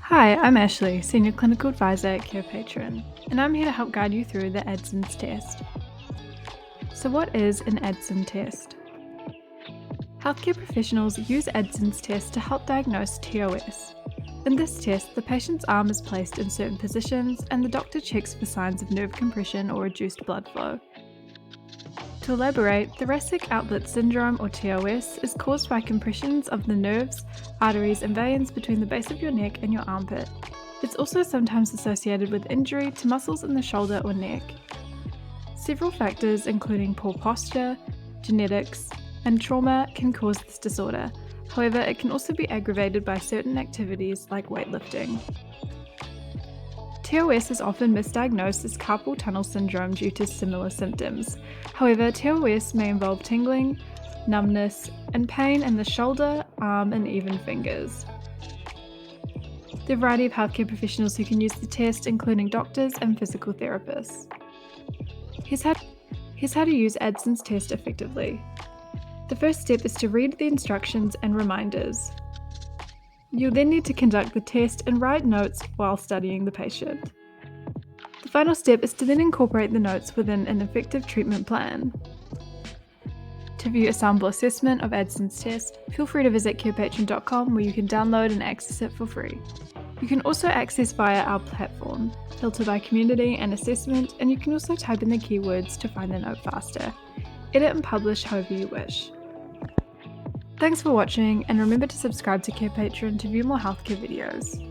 Hi, I'm Ashley, Senior Clinical Advisor at Carepatron, and I'm here to help guide you through the Adson Test. So what is an Adson Test? Healthcare professionals use Adson's test to help diagnose TOS. In this test, the patient's arm is placed in certain positions and the doctor checks for signs of nerve compression or reduced blood flow. To elaborate, thoracic outlet syndrome or TOS is caused by compressions of the nerves, arteries and veins between the base of your neck and your armpit. It's also sometimes associated with injury to muscles in the shoulder or neck. Several factors including poor posture, genetics, and trauma can cause this disorder. However, it can also be aggravated by certain activities like weightlifting. TOS is often misdiagnosed as carpal tunnel syndrome due to similar symptoms. However, TOS may involve tingling, numbness, and pain in the shoulder, arm, and even fingers. There are a variety of healthcare professionals who can use the test, including doctors and physical therapists. Here's how to use Adson's test effectively. The first step is to read the instructions and reminders. You'll then need to conduct the test and write notes while studying the patient. The final step is to then incorporate the notes within an effective treatment plan. To view a sample assessment of Adson's test, feel free to visit carepatron.com where you can download and access it for free. You can also access via our platform, filter by community and assessment, and you can also type in the keywords to find the note faster. Edit and publish however you wish. Thanks for watching, and remember to subscribe to Carepatron to view more healthcare videos.